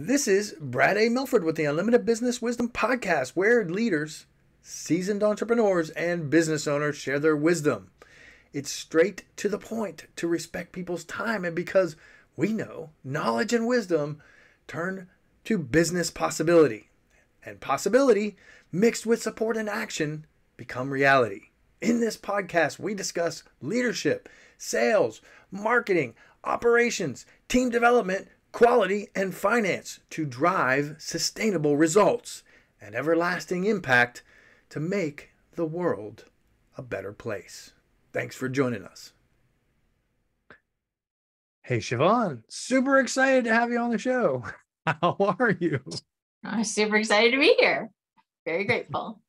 This is Brad A. Milford with the Unlimited Business Wisdom Podcast, where leaders, seasoned entrepreneurs, and business owners share their wisdom. It's straight to the point to respect people's time, and because we know knowledge and wisdom turn to business possibility, and possibility mixed with support and action become reality. In this podcast, we discuss leadership, sales, marketing, operations, team development, quality, and finance to drive sustainable results and everlasting impact to make the world a better place. Thanks for joining us. Hey, Sheevaun, super excited to have you on the show. How are you? I'm super excited to be here. Very grateful.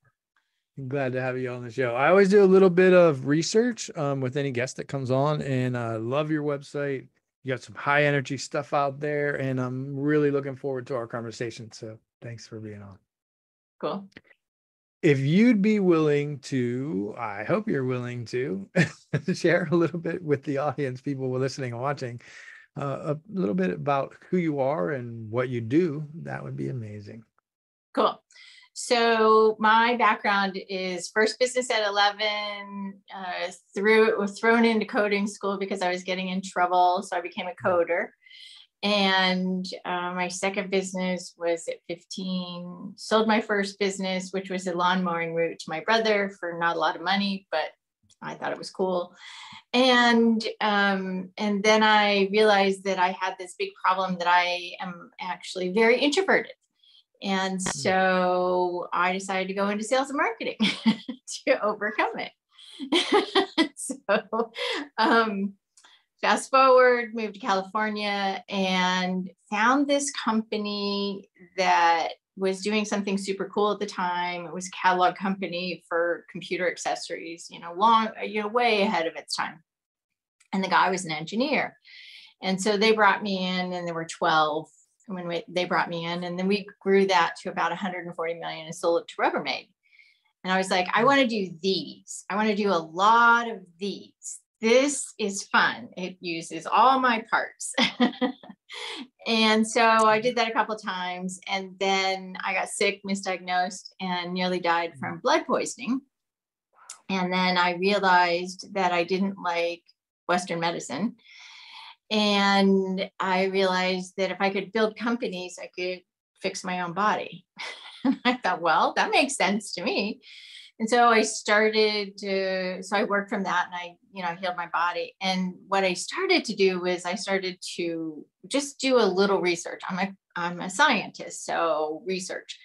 I'm glad to have you on the show. I always do a little bit of research with any guest that comes on, and I love your website. You got some high energy stuff out there, and I'm really looking forward to our conversation. So thanks for being on. Cool. If you'd be willing to, I hope you're willing to share a little bit with the audience, people listening and watching, a little bit about who you are and what you do, that would be amazing. Cool. So my background is first business at 11, was thrown into coding school because I was getting in trouble. So I became a coder. And my second business was at 15, sold my first business, which was a lawn mowing route, to my brother for not a lot of money, but I thought it was cool. And then I realized that I had this big problem that I am actually very introverted. And so I decided to go into sales and marketing to overcome it. So fast forward, moved to California and found this company that was doing something super cool at the time. It was a catalog company for computer accessories, way ahead of its time. And the guy was an engineer. And so they brought me in, and there were 12 when they brought me in, and then we grew that to about 140 million and sold it to Rubbermaid. And I was like, I want to do these. I want to do a lot of these. This is fun. It uses all my parts. And so I did that a couple of times, and then I got sick, misdiagnosed, and nearly died from blood poisoning. And then I realized that I didn't like Western medicine. And I realized that if I could build companies, I could fix my own body. And I thought, well, that makes sense to me. And so I I worked from that, and I healed my body. And what I started to do was I started to just do a little research. I'm a scientist, so research.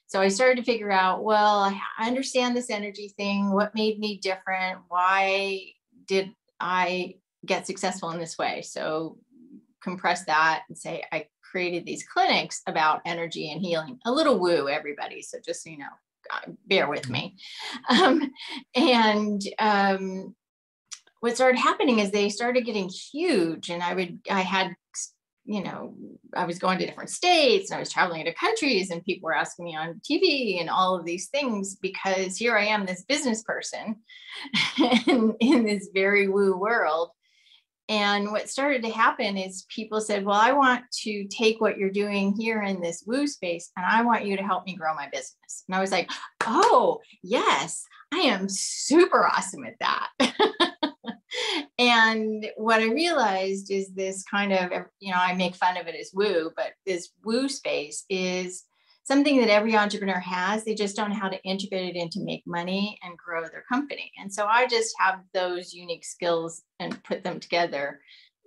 So I started to figure out, well, I understand this energy thing. What made me different? Why did I get successful in this way? So compress that and say, I created these clinics about energy and healing. A little woo, everybody. So just so you know, bear with me. What started happening is they started getting huge, and I was going to different states, and I was traveling to countries, and people were asking me on TV and all of these things, because here I am, this business person in this very woo world. And what started to happen is people said, well, I want to take what you're doing here in this woo space, and I want you to help me grow my business. And I was like, oh, yes, I am super awesome at that. And what I realized is this kind of, I make fun of it as woo, but this woo space is something that every entrepreneur has. They just don't know how to integrate it in to make money and grow their company. And so I just have those unique skills and put them together.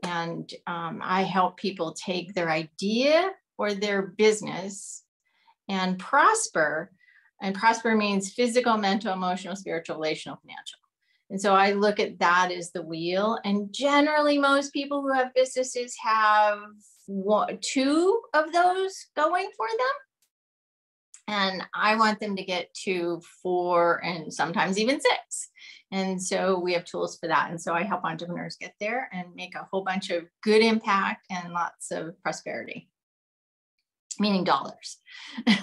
And I help people take their idea or their business and prosper. And prosper means physical, mental, emotional, spiritual, relational, financial. And so I look at that as the wheel. And generally, most people who have businesses have two of those going for them. And I want them to get to 4 and sometimes even 6. And so we have tools for that. And so I help entrepreneurs get there and make a whole bunch of good impact and lots of prosperity, meaning dollars.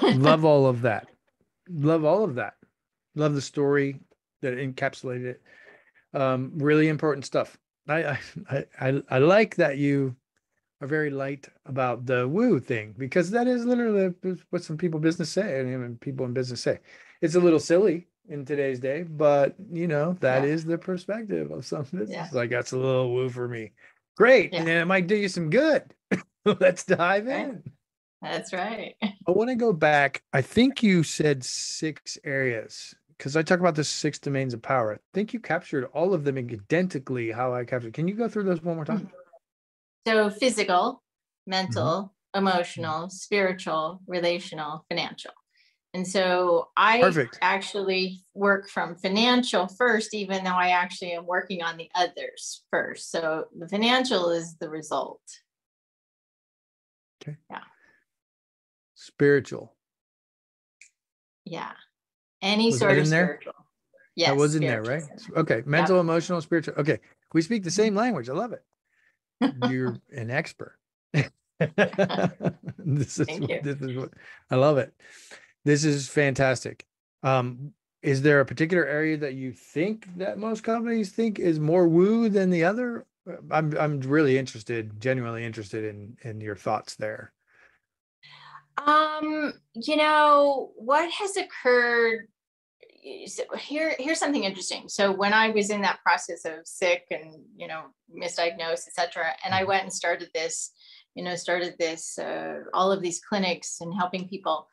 Love all of that. Love all of that. Love the story that encapsulated it. Really important stuff. I like that you are very light about the woo thing, because that is literally what some people business say. I mean, people in business say it's a little silly in today's day, but that Yeah. is the perspective of some Yeah. business. Like, that's a little woo for me. Great. And Yeah. it might do you some good. Let's dive Right. in. That's right. I want to go back. I think you said 6 areas, because I talk about the 6 domains of power. I think you captured all of them identically how I captured. Can you go through those one more time? So physical, Mhm. mental, emotional, spiritual, relational, financial. And so I Perfect. actually work from financial first, even though I actually am working on the others first. So the financial is the result. Okay. Yeah. Spiritual. Yeah. Any Was sort that of in there? spiritual. That Yes. was in there, Spiritual. right? Okay. Mental, Yep. emotional, spiritual. Okay. We speak the same language. I love it. You're an expert. This is Thank you. what I love it. This is fantastic. Is there a particular area that you think that most companies think is more woo than the other? I'm really interested, genuinely interested in your thoughts there. What has occurred? So here's something interesting. So when I was in that process of sick and misdiagnosed, etc., and I went and started this, all of these clinics and helping people.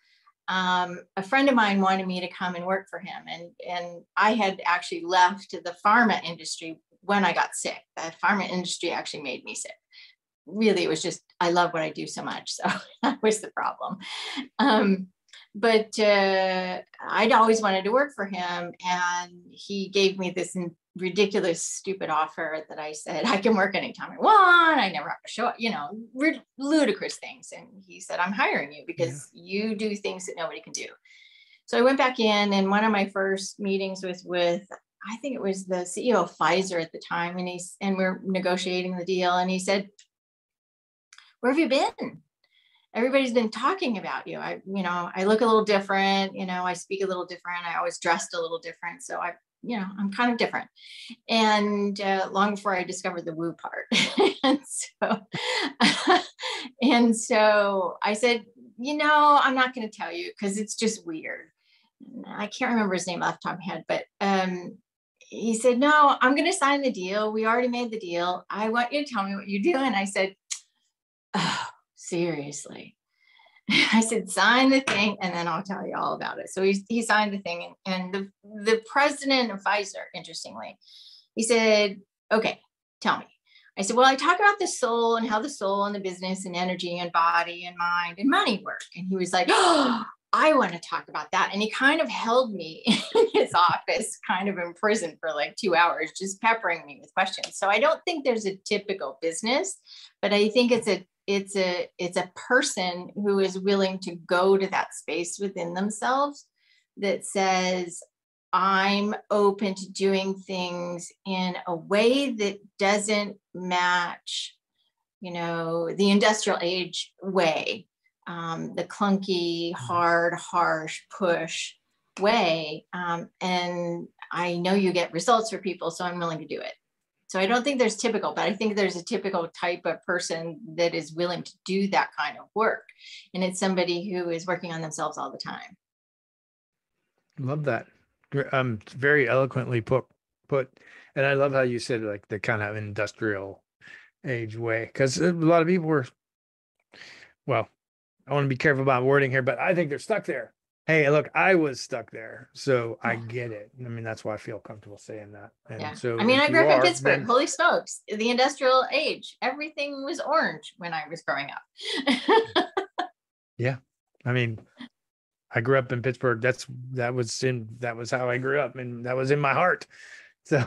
A friend of mine wanted me to come and work for him, and I had actually left the pharma industry when I got sick. The pharma industry actually made me sick. Really, it was just I love what I do so much, so that was the problem. But I'd always wanted to work for him, and he gave me this ridiculous, stupid offer that I said I can work anytime I want. I never have to show up, ludicrous things. And he said, I'm hiring you because you do things that nobody can do. So I went back in, and one of my first meetings was with, I think it was the CEO of Pfizer at the time, and we're negotiating the deal, and he said, where have you been? Everybody's been talking about you. I look a little different, I speak a little different. I always dressed a little different. So I'm kind of different. And long before I discovered the woo part. and so I said, I'm not going to tell you because it's just weird. I can't remember his name off the top of my head, but he said, no, I'm going to sign the deal. We already made the deal. I want you to tell me what you do. And I said, oh, seriously. I said, sign the thing and then I'll tell you all about it. So he signed the thing, and the president of Pfizer, interestingly, he said, okay, tell me. I said, well, I talk about the soul and how the soul and the business and energy and body and mind and money work. And he was like, oh, I want to talk about that. And he kind of held me in his office, kind of in prison for like 2 hours, just peppering me with questions. So I don't think there's a typical business, but I think it's a person who is willing to go to that space within themselves that says, I'm open to doing things in a way that doesn't match, the industrial age way, the clunky, hard, harsh, push way. And I know you get results for people, so I'm willing to do it. So I don't think there's typical, but I think there's a typical type of person that is willing to do that kind of work. And it's somebody who is working on themselves all the time. Love that. Very eloquently put. And I love how you said like the kind of industrial age way, because a lot of people were, well, I want to be careful about wording here, but I think they're stuck there. Hey, look, I was stuck there, so I get it. I mean, that's why I feel comfortable saying that. And so I mean, if I you grew up in are, Pittsburgh. then Holy smokes, the industrial age, everything was orange when I was growing up. yeah, I mean, I grew up in Pittsburgh. That was how I grew up, and that was in my heart. So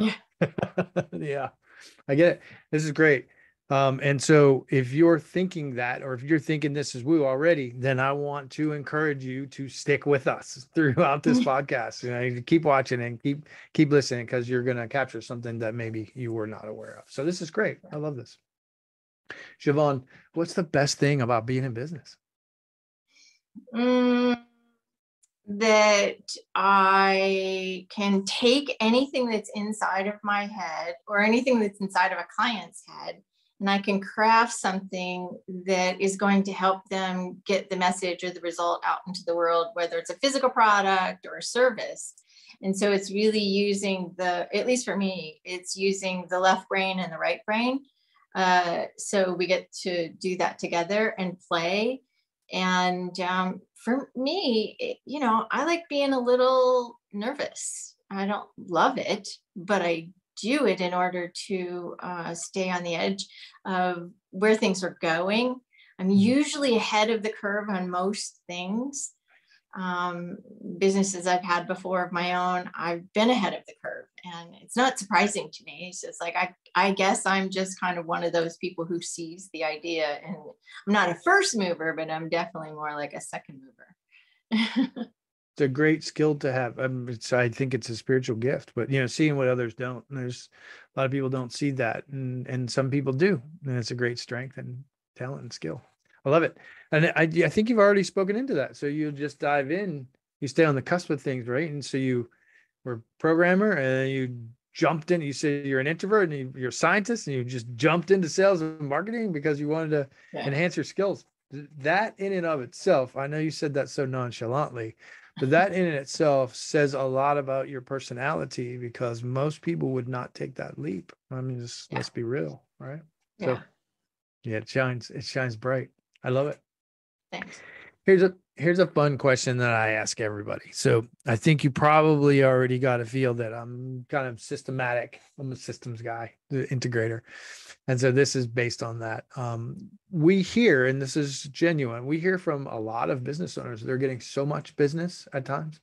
yeah, I get it. This is great. And so if you're thinking that, or if you're thinking this is woo already, then I want to encourage you to stick with us throughout this podcast. Keep watching and keep listening, because you're going to capture something that maybe you were not aware of. So this is great. I love this. Sheevaun, what's the best thing about being in business? That I can take anything that's inside of my head or anything that's inside of a client's head and I can craft something that is going to help them get the message or the result out into the world, whether it's a physical product or a service. And so it's really using at least for me, it's using the left brain and the right brain. So we get to do that together and play. And for me, I like being a little nervous. I don't love it, but I do it in order to stay on the edge of where things are going. I'm usually ahead of the curve on most things. Businesses I've had before of my own, I've been ahead of the curve, and it's not surprising to me. It's just like, I guess I'm just kind of one of those people who sees the idea, and I'm not a first mover, but I'm definitely more like a second mover. It's a great skill to have. I think it's a spiritual gift, but seeing what others don't. And there's a lot of people don't see that, and some people do, and it's a great strength and talent and skill. I love it, and I think you've already spoken into that. So you just dive in, you stay on the cusp of things, right? And so you were a programmer, and you jumped in. You say you're an introvert, and you're a scientist, and you just jumped into sales and marketing because you wanted to enhance your skills. That in and of itself, I know you said that so nonchalantly, but that in and itself says a lot about your personality, because most people would not take that leap. I mean, let's be real, right? Yeah. So yeah, it shines bright. I love it. Thanks. Here's a fun question that I ask everybody. So I think you probably already got a feel that I'm kind of systematic. I'm a systems guy, the integrator. And so this is based on that. We hear, and this is genuine, we hear from a lot of business owners, they're getting so much business at times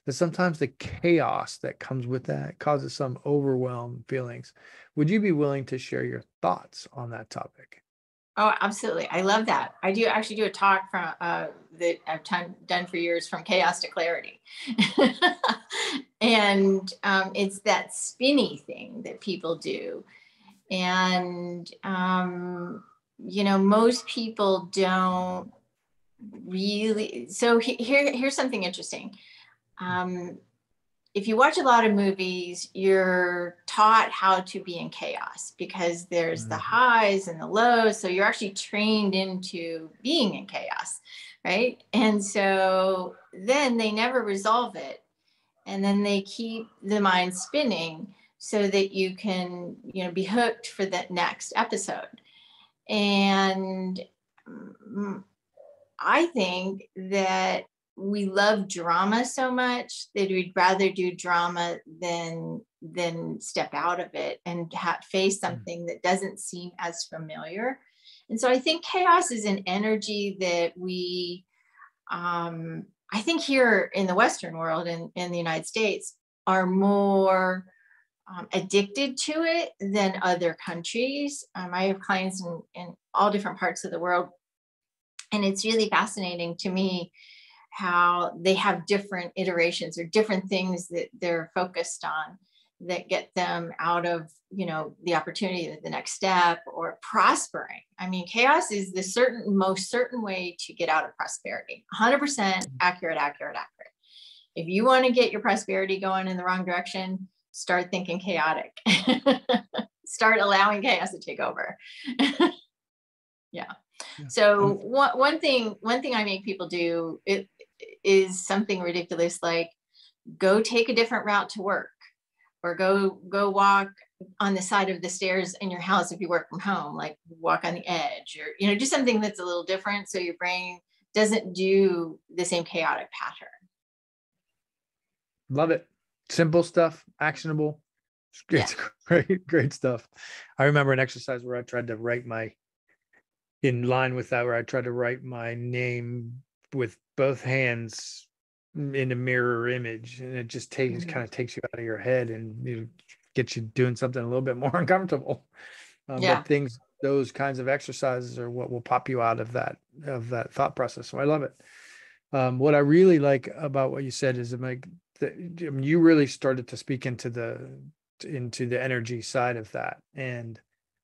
that sometimes the chaos that comes with that causes some overwhelmed feelings. Would you be willing to share your thoughts on that topic? Oh, absolutely. I love that. I do actually do a talk from that I've done for years, from chaos to clarity. And it's that spinny thing that people do. And, most people don't really. So here's something interesting. If you watch a lot of movies, you're taught how to be in chaos, because there's the highs and the lows. So you're actually trained into being in chaos, right? And so then they never resolve it. And then they keep the mind spinning so that you can, be hooked for that next episode. And I think that we love drama so much that we'd rather do drama than step out of it and face something that doesn't seem as familiar. And so I think chaos is an energy that we, I think here in the Western world, in the United States, are more addicted to it than other countries. I have clients in all different parts of the world, and it's really fascinating to me how they have different iterations or different things that they're focused on that get them out of, the opportunity of the next step or prospering. I mean, chaos is the most certain way to get out of prosperity. 100% accurate. If you want to get your prosperity going in the wrong direction, start thinking chaotic. Start allowing chaos to take over. Yeah. So one thing I make people do is something ridiculous, like go take a different route to work, or go walk on the side of the stairs in your house if you work from home, like walk on the edge, or do something that's a little different so your brain doesn't do the same chaotic pattern. Love it. Simple stuff, actionable. It's great stuff. I remember an exercise where I tried to write where I tried to write my name with both hands in a mirror image, and it just kind of takes you out of your head and gets you doing something a little bit more uncomfortable. But those kinds of exercises are what will pop you out of that thought process. So I love it. What I really like about what you said is you really started to speak into the energy side of that, and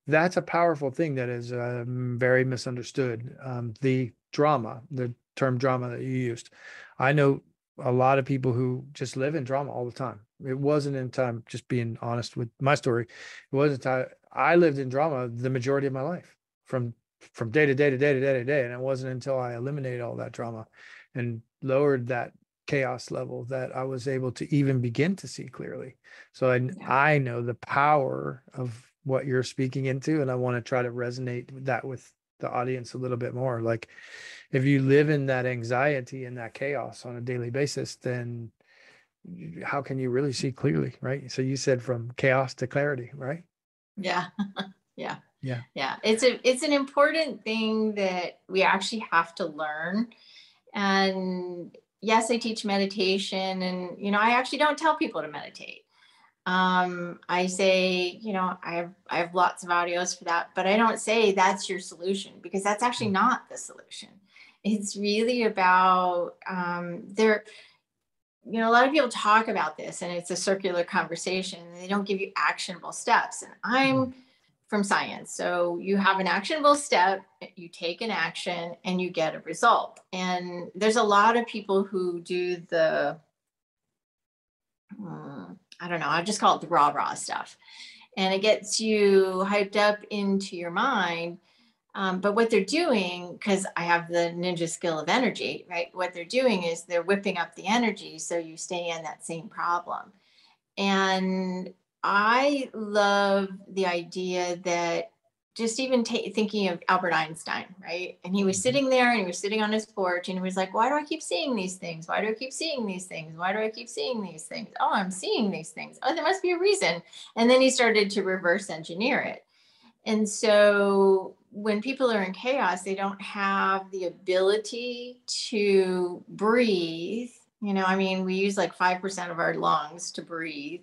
that's a powerful thing that is very misunderstood. The term drama that you used, I know a lot of people who just live in drama all the time. It wasn't in time, just being honest with my story, it wasn't time I lived in drama the majority of my life, from day to day to day to day to day. And it wasn't until I eliminated all that drama and lowered that chaos level that I was able to even begin to see clearly. So I know the power of what you're speaking into, and I want to try to resonate that with the audience a little bit more. Like, if you live in that anxiety and that chaos on a daily basis, then how can you really see clearly, right? So you said from chaos to clarity, right? Yeah. Yeah. Yeah. Yeah. It's an important thing that we actually have to learn. And yes, I teach meditation, and, you know, I actually don't tell people to meditate. I say, you know, I have lots of audios for that, but I don't say that's your solution, because that's actually not the solution. It's really about, you know, a lot of people talk about this and it's a circular conversation, and they don't give you actionable steps. And I'm from science. So you have an actionable step, you take an action, and you get a result. And there's a lot of people who do the, I don't know, I just call it the rah stuff. And it gets you hyped up into your mind. But what they're doing, because I have the ninja skill of energy, right? What they're doing is they're whipping up the energy so you stay in that same problem. And I love the idea that, just even thinking of Albert Einstein, right? And he was sitting there, and he was sitting on his porch, and he was like, why do I keep seeing these things? Why do I keep seeing these things? Why do I keep seeing these things? Oh, I'm seeing these things. Oh, there must be a reason. And then he started to reverse engineer it. And so when people are in chaos, they don't have the ability to breathe. You know, I mean, we use like 5% of our lungs to breathe,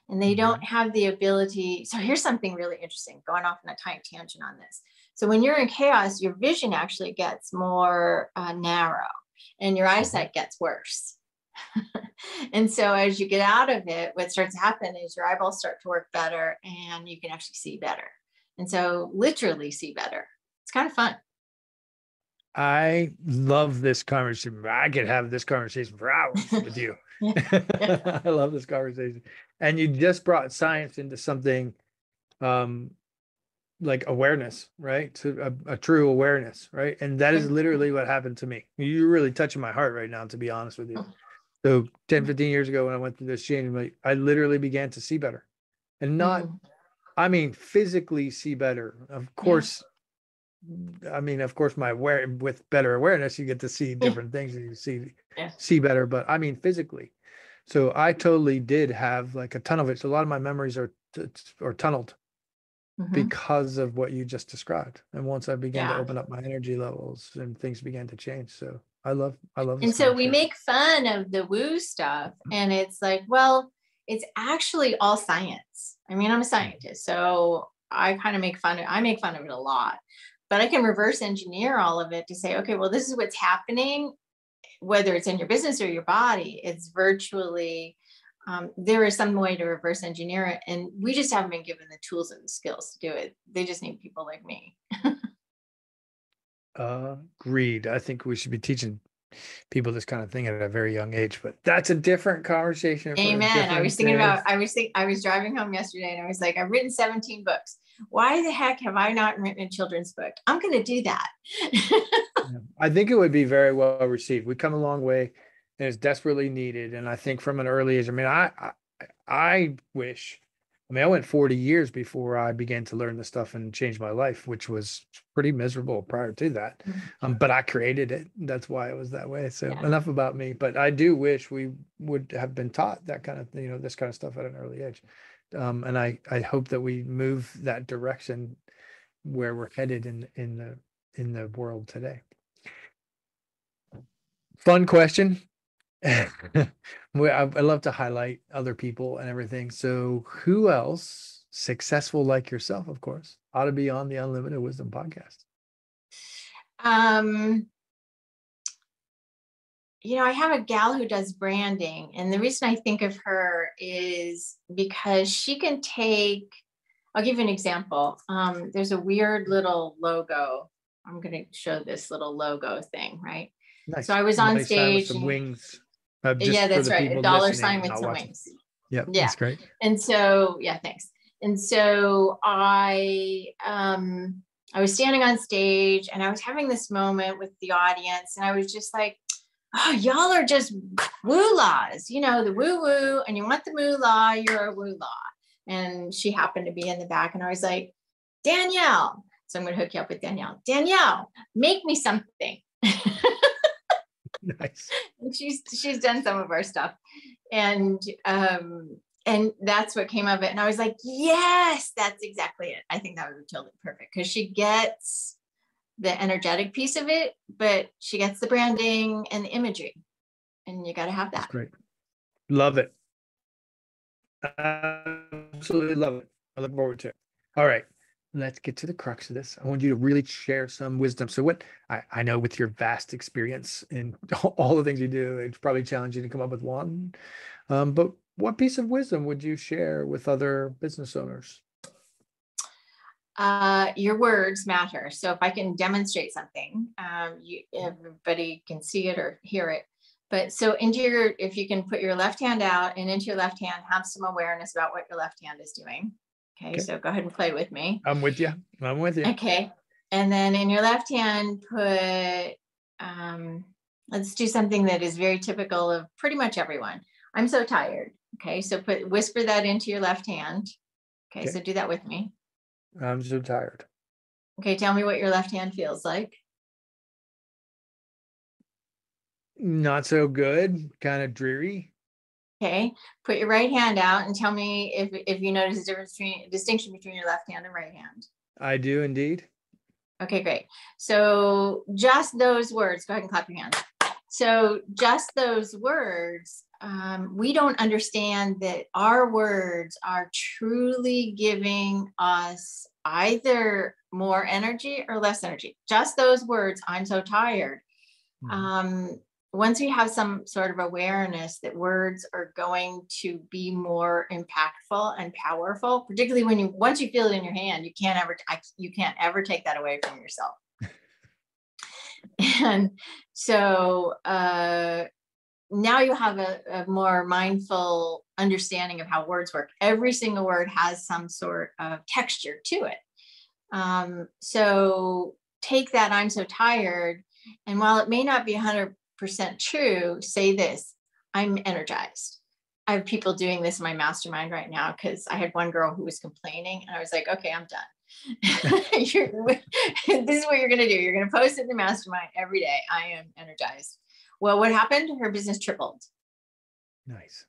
and they don't have the ability. So here's something really interesting, going off on a tiny tangent on this. So when you're in chaos, your vision actually gets more narrow, and your eyesight gets worse. And so as you get out of it, what starts to happen is your eyeballs start to work better, and you can actually see better. And so literally see better. It's kind of fun. I love this conversation. I could have this conversation for hours with you. I love this conversation. And you just brought science into something like awareness, right? To a true awareness, right? And that is literally what happened to me. You're really touching my heart right now, to be honest with you. So 10, 15 years ago, when I went through this change, I literally began to see better. And not, I mean, physically see better. Of course, I mean, of course, with better awareness, you get to see different things, and you see better. But I mean, physically. So I totally did have like a ton of it. So a lot of my memories are tunneled because of what you just described. And once I began to open up my energy levels, and things began to change. So I love this. And so we make fun of the woo stuff, and it's like, well, it's actually all science. I mean, I'm a scientist, so I kind of make fun of it a lot, but I can reverse engineer all of it to say, okay, well, this is what's happening, whether it's in your business or your body. It's virtually, there is some way to reverse engineer it. And we just haven't been given the tools and the skills to do it. They just need people like me. Agreed. I think we should be teaching people this kind of thing at a very young age, but that's a different conversation. Amen. I was thinking about, I was driving home yesterday, and I was like, I've written 17 books. Why the heck have I not written a children's book? I'm going to do that. I think it would be very well received. We come a long way, and it's desperately needed. And I think from an early age, I mean, I wish, I mean, I went 40 years before I began to learn this stuff and change my life, which was pretty miserable prior to that. But I created it. That's why it was that way. So enough about me. But I do wish we would have been taught that kind of, you know, this kind of stuff at an early age. And I hope that we move that direction where we're headed in the world today. Fun question. I love to highlight other people and everything. So who else successful like yourself, of course, ought to be on the Unlimited Wisdom podcast? You know, I have a gal who does branding, and the reason I think of her is because she can take, I'll give you an example. There's a weird little logo. I'm going to show this little logo thing, right? Nice. So I was on stage. With some wings. Yeah, that's right. A dollar sign with some wings. Yep, yeah, that's great. And so, yeah, thanks. And so I was standing on stage and I was having this moment with the audience, and I was just like, oh, y'all are just woo-lahs, you know, the woo-woo, and you want the moolah, you're a woo-lah. And she happened to be in the back, and I was like, Danielle, so I'm going to hook you up with Danielle. Danielle, make me something. Nice. And she's done some of our stuff. And that's what came of it. And I was like, yes, that's exactly it. I think that would be totally perfect, because she gets the energetic piece of it, but she gets the branding and the imagery, and you got to have that. That's great. Love it. Absolutely love it. I look forward to it. All right, let's get to the crux of this. I want you to really share some wisdom. So what I know, with your vast experience in all the things you do, it's probably challenging to come up with one. But what piece of wisdom would you share with other business owners? Your words matter. So if I can demonstrate something, everybody can see it or hear it. But so if you can put your left hand out and into your left hand, have some awareness about what your left hand is doing. Okay. So go ahead and play with me. I'm with you. Okay. And then in your left hand, put, let's do something that is very typical of pretty much everyone. I'm so tired. Okay. So whisper that into your left hand. Okay. So do that with me. I'm so tired. Okay. Tell me what your left hand feels like. Not so good, kind of dreary. Okay, put your right hand out and tell me if you notice a distinction between your left hand and right hand. I do indeed. Okay, great. So just those words, go ahead and clap your hands. So just those words, we don't understand that our words are truly giving us either more energy or less energy. Just those words, I'm so tired. Once we have some sort of awareness that words are going to be more impactful and powerful, particularly once you feel it in your hand, you can't ever take that away from yourself. And so now you have a more mindful understanding of how words work. Every single word has some sort of texture to it. So take that I'm so tired, and while it may not be 100% true, say this: I'm energized. I have people doing this in my mastermind right now, because I had one girl who was complaining, and I was like, okay, I'm done. This is what you're going to do. You're going to post it in the mastermind every day. I am energized. Well, what happened? Her business tripled. Nice.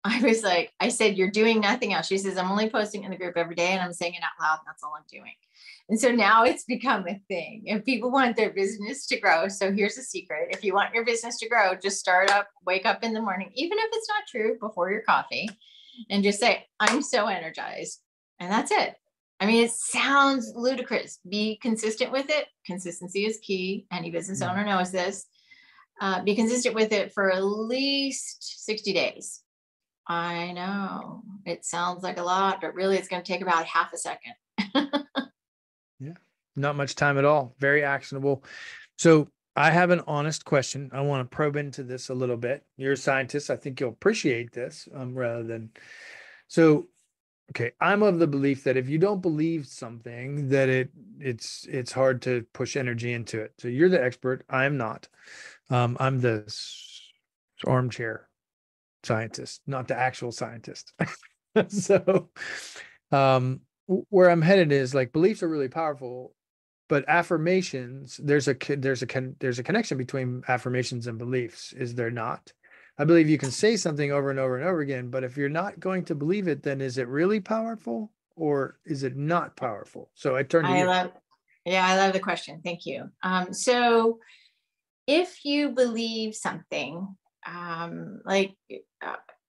I said, you're doing nothing else. She says, I'm only posting in the group every day, and I'm saying it out loud, and that's all I'm doing. And so now it's become a thing, and people want their business to grow. So here's a secret. If you want your business to grow, just wake up in the morning, even if it's not true, before your coffee, and just say, I'm so energized. And that's it. I mean, it sounds ludicrous. Be consistent with it. Consistency is key. Any business owner knows this. Be consistent with it for at least 60 days. I know it sounds like a lot, but really it's going to take about half a second. Yeah, not much time at all. Very actionable. So I have an honest question. I want to probe into this a little bit. You're a scientist. I think you'll appreciate this okay. I'm of the belief that if you don't believe something, that it's hard to push energy into it. So you're the expert. I'm not. I'm the armchair scientist, not the actual scientist. So, where I'm headed is, like, beliefs are really powerful, but affirmations, there's a connection between affirmations and beliefs, is there not? I believe you can say something over and over and over again, but if you're not going to believe it, then is it really powerful, or is it not powerful? So I turn to you. I love the question. Thank you. So if you believe something,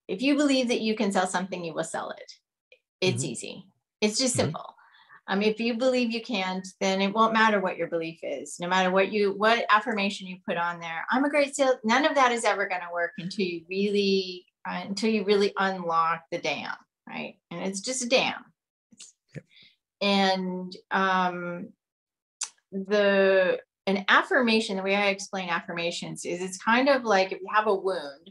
if you believe that you can sell something, you will sell it. It's easy. It's just simple. If you believe you can't, then it won't matter what your belief is. No matter what affirmation you put on there. I'm a great sales. None of that is ever going to work until you really unlock the dam, right? And it's just a dam. Yep. And an affirmation, the way I explain affirmations is, it's kind of like if you have a wound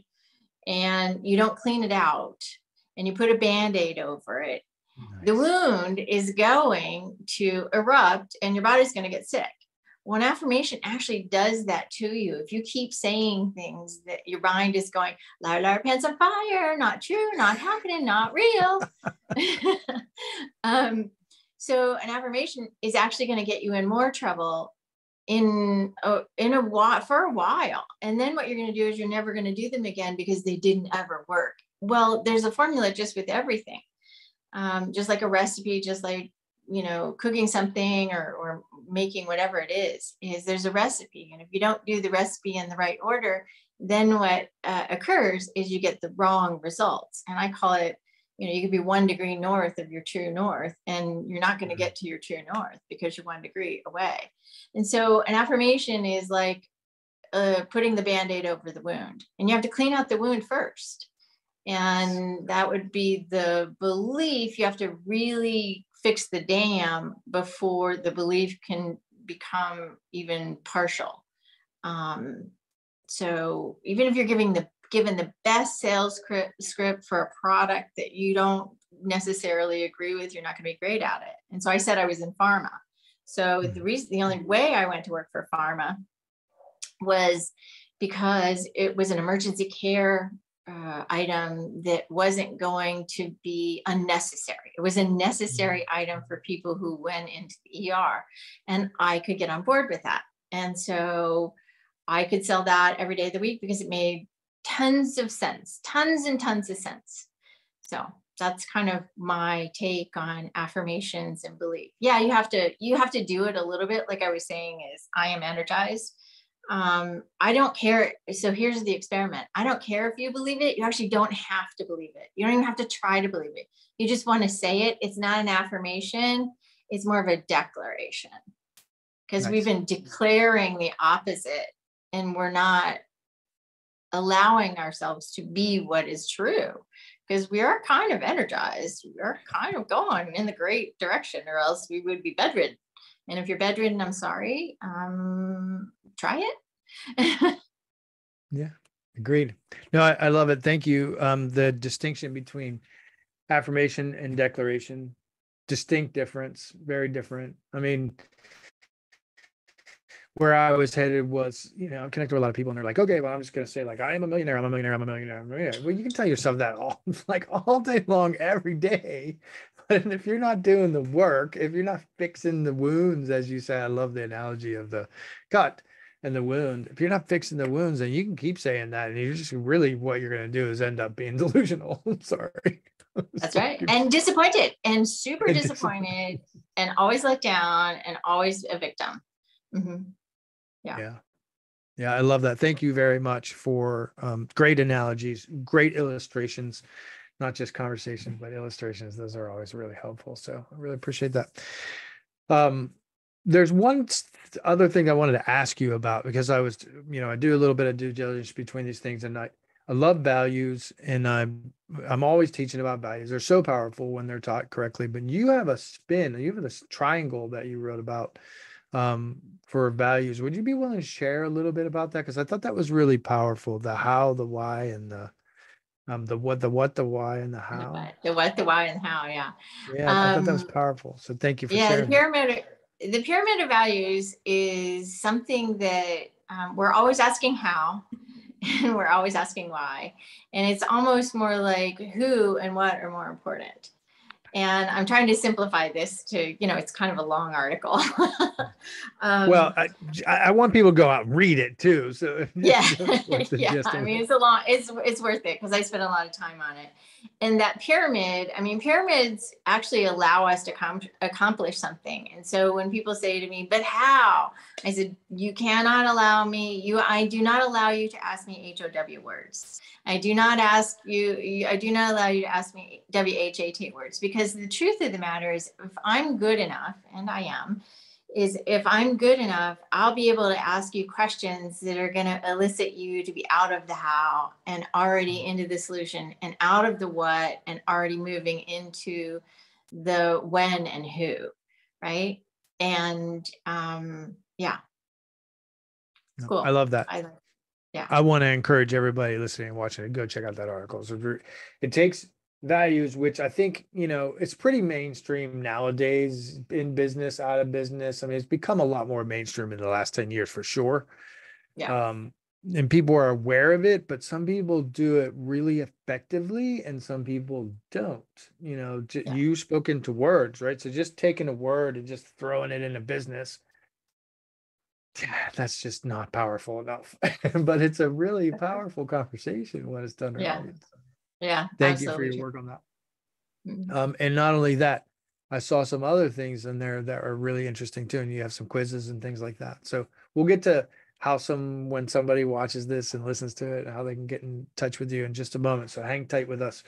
and you don't clean it out and you put a Band-Aid over it, the wound is going to erupt and your body's going to get sick. When affirmation actually does that to you, if you keep saying things that your mind is going, liar, liar, pants on fire, not true, not happening, not real. So an affirmation is actually going to get you in more trouble for a while. And then what you're going to do is you're never going to do them again because they didn't ever work. Well, there's a formula just with everything. Just like a recipe, just like, cooking something or making whatever it is there's a recipe. And if you don't do the recipe in the right order, then what occurs is you get the wrong results. And I call it, you could be 1 degree north of your true north, and you're not going to get to your true north because you're 1 degree away. And so an affirmation is like putting the Band-Aid over the wound, and you have to clean out the wound first. And that would be the belief. You have to really fix the dam before the belief can become even partial. So even if you're given the best sales script for a product that you don't necessarily agree with, you're not going to be great at it. And so I said I was in pharma. So the only way I went to work for pharma was because it was an emergency care item that wasn't going to be unnecessary. It was a necessary item for people who went into the ER, and I could get on board with that. And so I could sell that every day of the week because it made tons of sense, tons and tons of sense. So that's kind of my take on affirmations and belief. Yeah, you have to do it a little bit. Like I was saying, is I am energized. I don't care. So here's the experiment. I don't care if you believe it. You actually don't have to believe it. You don't even have to try to believe it. You just want to say it. It's not an affirmation. It's more of a declaration, because we've been declaring the opposite, and we're not allowing ourselves to be what is true, because we are kind of energized. We are kind of going in the great direction, or else we would be bedridden. And if you're bedridden, I'm sorry, try it. Yeah, agreed. No, I love it. Thank you. The distinction between affirmation and declaration, distinct difference, very different. I mean, where I was headed was, I'm connected with a lot of people and they're like, okay, well, I'm just going to say like, I am a millionaire. I'm a millionaire. I'm a millionaire. I'm a millionaire. Well, you can tell yourself that all day long, every day. But if you're not doing the work, if you're not fixing the wounds, as you say, I love the analogy of the cut and the wound. If you're not fixing the wounds, then you can keep saying that. And you're just really, what you're going to do is end up being delusional. I'm sorry. That's right. And disappointed and super disappointed and always let down and always a victim. Mm-hmm. Yeah, I love that. Thank you very much for great analogies, great illustrations, not just conversation, but illustrations. Those are always really helpful. So I really appreciate that. There's one other thing I wanted to ask you about, because I was, I do a little bit of due diligence between these things, and I love values, and I'm always teaching about values. They're so powerful when they're taught correctly, but you have this triangle that you wrote about for values. Would you be willing to share a little bit about that? Because I thought that was really powerful. The how, the why, and the what, the why, and the how. The what, the why, and how. Yeah. I thought that was powerful. So thank you for sharing. The pyramid of values is something that we're always asking how, and we're always asking why, and it's almost more like who and what are more important. And I'm trying to simplify this to, it's kind of a long article. Well, I want people to go out and read it too. So yeah, I mean, it's worth it because I spent a lot of time on it. And that pyramid, pyramids actually allow us to accomplish something. And so when people say to me, but how? I said, you cannot allow me, I do not allow you to ask me HOW words. I do not allow you to ask me WHAT words, because the truth of the matter is, if I'm good enough, and I am, if I'm good enough, I'll be able to ask you questions that are going to elicit you to be out of the how and already into the solution, and out of the what and already moving into the when and who, right? And yeah. It's cool. I love that. Yeah. I want to encourage everybody listening and watching it, go check out that article. So it takes values, which I think, it's pretty mainstream nowadays in business, out of business. I mean, it's become a lot more mainstream in the last 10 years for sure. Yeah. And people are aware of it, but some people do it really effectively and some people don't. Yeah. You spoke into words, right? So just taking a word and just throwing it in a business, that's just not powerful enough. But it's a really powerful conversation when it's done Yeah. right. Yeah. Thank you for your Absolutely. work on that. Mhm. And not only that, I saw some other things in there that are really interesting too. And you have some quizzes and things like that. So we'll get to when somebody watches this and listens to it, how they can get in touch with you in just a moment. So hang tight with us.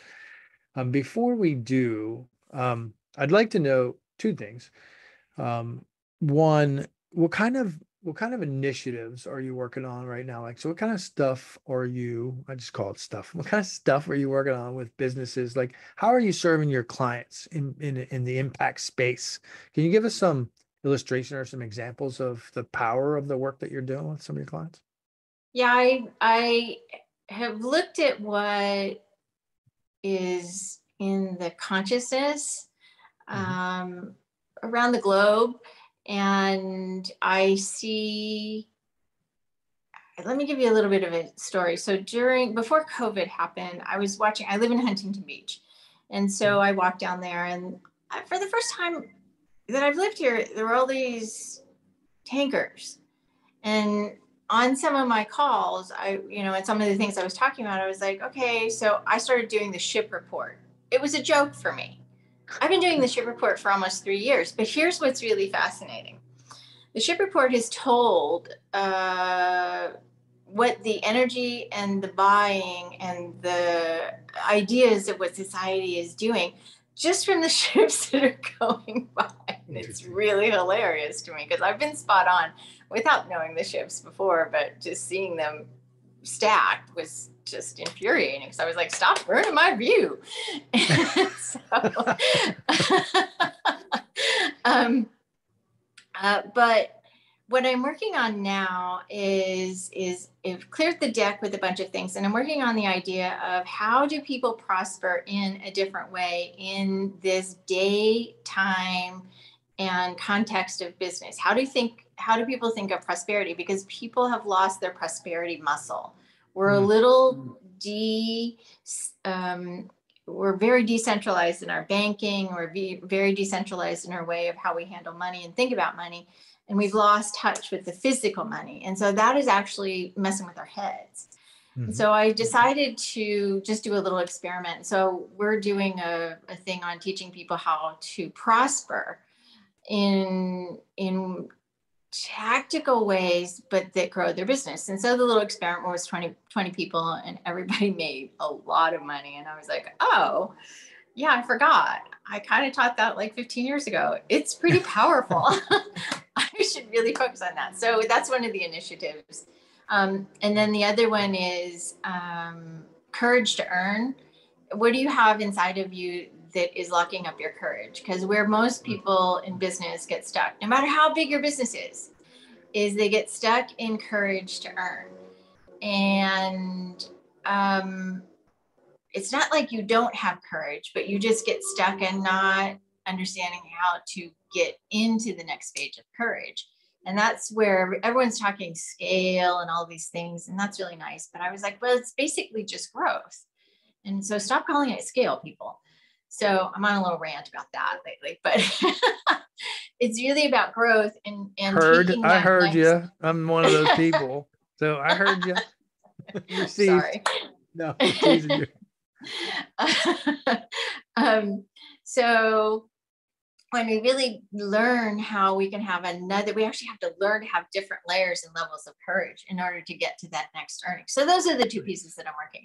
Before we do, I'd like to know two things. One, what kind of initiatives are you working on right now? Like, so what kind of stuff I just call it stuff. What kind of stuff are you working on with businesses? Like, how are you serving your clients in the impact space? Can you give us some illustration or some examples of the power of the work that you're doing with some of your clients? Yeah. I have looked at what is in the consciousness Mhm. um, around the globe. And I see, let me give you a little bit of a story. So before COVID happened, I live in Huntington Beach. And so Mhm. I walked down there, and for the first time that I've lived here, there were all these tankers. And on some of my calls, and some of the things I was talking about, I was like, okay, so I started doing the ship report. It was a joke for me. I've been doing the ship report for almost 3 years, but here's what's really fascinating. The ship report has told what the energy and the buying and the ideas of what society is doing just from the ships that are going by. And it's Interesting. really hilarious to me because I've been spot on without knowing the ships before, but just seeing them stacked was just infuriating because I was like, stop ruining my view. So, but what I'm working on now is I've cleared the deck with a bunch of things, and I'm working on the idea of how do people prosper in a different way in this day, time, and context of business. How do people think of prosperity? Because people have lost their prosperity muscle. We're a Mm. little we're very decentralized in our banking. We're very decentralized in our way of how we handle money and think about money. And we've lost touch with the physical money. And so that is actually messing with our heads. And Mhm. so I decided to just do a little experiment. So we're doing a thing on teaching people how to prosper in tactical ways, but that grow their business. And so the little experiment was 20 people, and everybody made a lot of money. And I was like, oh, yeah, I forgot. I kind of taught that like 15 years ago. It's pretty powerful. I should really focus on that. So that's one of the initiatives. And then the other one is courage to earn. What do you have inside of you that is locking up your courage? Because where most people in business get stuck, no matter how big your business is they get stuck in courage to earn. And it's not like you don't have courage, but you just get stuck in not understanding how to get into the next stage of courage. And that's where everyone's talking scale and all these things. And that's really nice. But I was like, well, it's basically just growth. And so stop calling it scale, people. So I'm on a little rant about that lately, but it's really about growth and taking I that heard next. you. I'm one of those people. So I heard you. Received. Sorry. No, I'm teasing you. um, so when we really learn how we can have we actually have to learn to have different layers and levels of courage in order to get to that next earning. So those are the two pieces that I'm working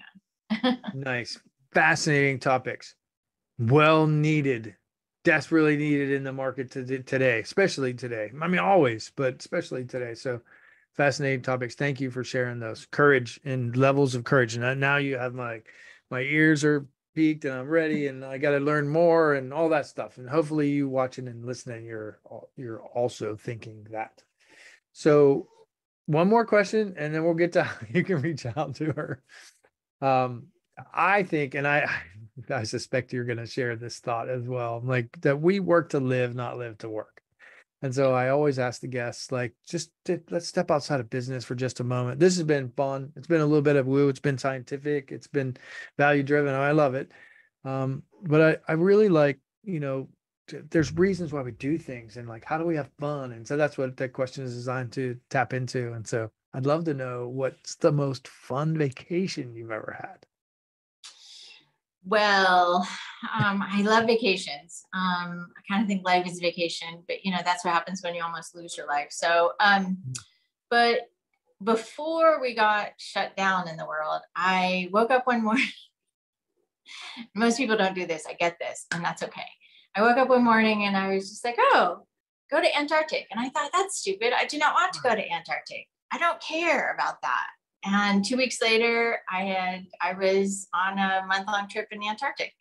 on. Nice. Fascinating topics. Well needed. Desperately needed in the market today, especially today. I mean, always, but especially today. So fascinating topics. Thank you for sharing those. Courage and levels of courage. And now you have my ears are peaked and I'm ready and I got to learn more and all that stuff. And hopefully you watching and listening, you're also thinking that. So one more question and then we'll get to how you can reach out to her. I think, and I suspect you're going to share this thought as well. Like that we work to live, not live to work. And so I always ask the guests, like, let's step outside of business for just a moment. This has been fun. It's been a little bit of woo. It's been scientific. It's been value driven. I love it. But I really like, there's reasons why we do things and like, how do we have fun? And so that's what that question is designed to tap into. And so I'd love to know what's the most fun vacation you've ever had. Well, I love vacations. I kind of think life is a vacation, but that's what happens when you almost lose your life. So, but before we got shut down in the world, I woke up one morning. Most people don't do this. I get this, and that's okay. I woke up one morning and I was just like, oh, go to Antarctic. And I thought, that's stupid. I do not want to go to Antarctic. I don't care about that. And 2 weeks later, I was on a month-long trip in the Antarctic.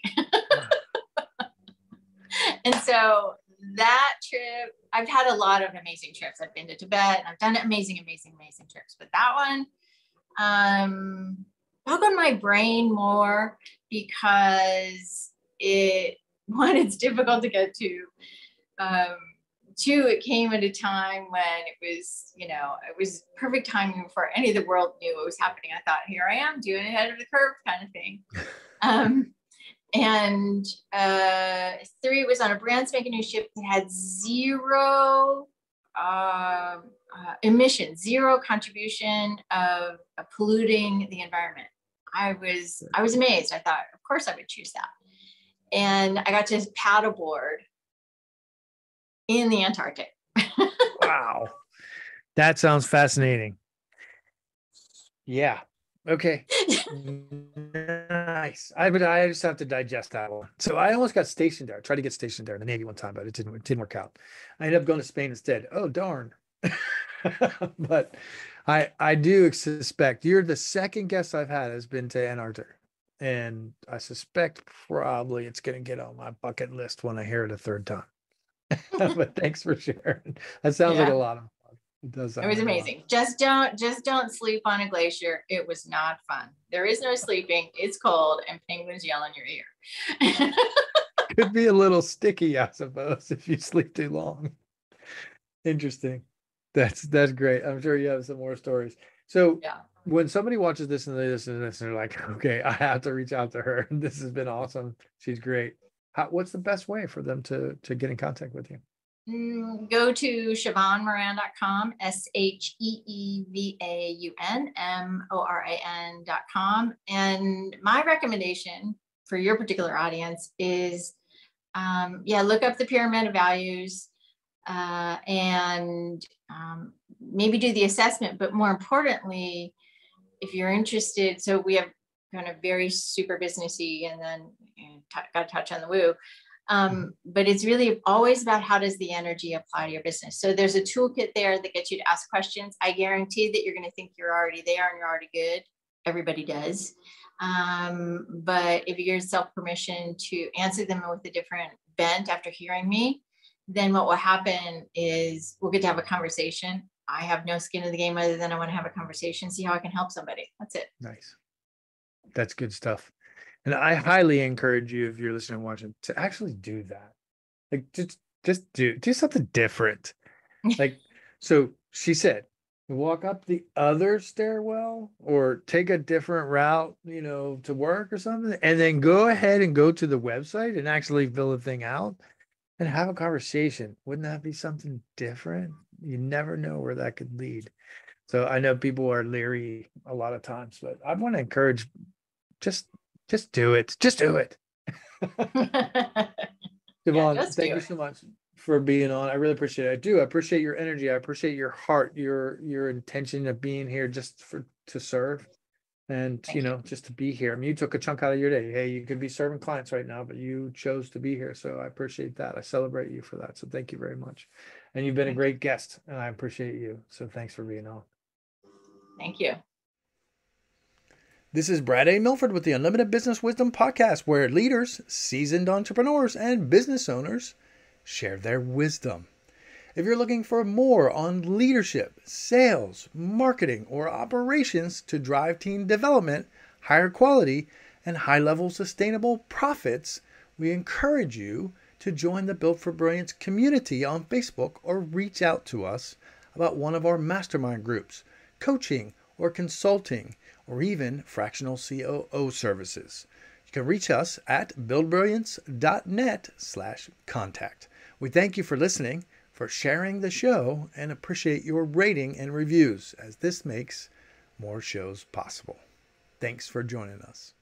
And so that trip, I've had a lot of amazing trips. I've been to Tibet and I've done amazing trips. But that one, bug on my brain more because it's difficult to get to. Two, it came at a time when it was perfect timing before any of the world knew what was happening. I thought, here I am doing ahead of the curve kind of thing. And three, was on a brand spanking new ship that had zero emissions, zero contribution of polluting the environment. I was amazed. I thought, of course I would choose that. And I got to paddleboard in the Antarctic. Wow. That sounds fascinating. Yeah. Okay. Nice. I just have to digest that one. So I almost got stationed there. I tried to get stationed there in the Navy one time, but it didn't work out. I ended up going to Spain instead. Oh, darn. But I do suspect you're the second guest I've had has been to Antarctica. And I suspect probably it's going to get on my bucket list when I hear it a third time. But thanks for sharing. That sounds like a lot of fun. It does. It was amazing. Just don't sleep on a glacier. It was not fun. There is no sleeping. It's cold and penguins yell in your ear. Could be a little sticky, I suppose, if you sleep too long. Interesting. That's great. I'm sure you have some more stories. So when somebody watches this and they listen to this and they're like, okay, I have to reach out to her. This has been awesome. She's great. What's the best way for them to get in contact with you? Go to SheevaunMoran.com, SheevaunMoran.com. And my recommendation for your particular audience is, look up the pyramid of values and maybe do the assessment. But more importantly, if you're interested, so we have kind of very super businessy and then got to touch on the woo. But it's really always about how does the energy apply to your business. So there's a toolkit there that gets you to ask questions. I guarantee that you're going to think you're already there and you're already good. Everybody does. But if you give yourself permission to answer them with a different bent after hearing me, then what will happen is we'll get to have a conversation. I have no skin in the game other than I want to have a conversation, see how I can help somebody. That's it. Nice. That's good stuff. And I highly encourage you, if you're listening and watching, to actually do that. Like just do something different. Like, so she said, walk up the other stairwell or take a different route, to work or something, and then go ahead and go to the website and actually fill the thing out and have a conversation. Wouldn't that be something different? You never know where that could lead. So I know people are leery a lot of times, but I want to encourage just do it. Just do it. Sheevaun, thank you so much for being on. I really appreciate it. I do. I appreciate your energy. I appreciate your heart, your intention of being here just to serve and, just to be here. I mean, you took a chunk out of your day. Hey, you could be serving clients right now, but you chose to be here. So I appreciate that. I celebrate you for that. So thank you very much. And you've been a great guest and I appreciate you. So thanks for being on. Thank you. This is Brad A. Milford with the Unlimited Business Wisdom Podcast, where leaders, seasoned entrepreneurs, and business owners share their wisdom. If you're looking for more on leadership, sales, marketing, or operations to drive team development, higher quality, and high-level sustainable profits, we encourage you to join the Built for Brilliance community on Facebook or reach out to us about one of our mastermind groups, coaching or consulting, or even fractional COO services. You can reach us at buildbrilliance.net/contact. We thank you for listening, for sharing the show, and appreciate your rating and reviews, as this makes more shows possible. Thanks for joining us.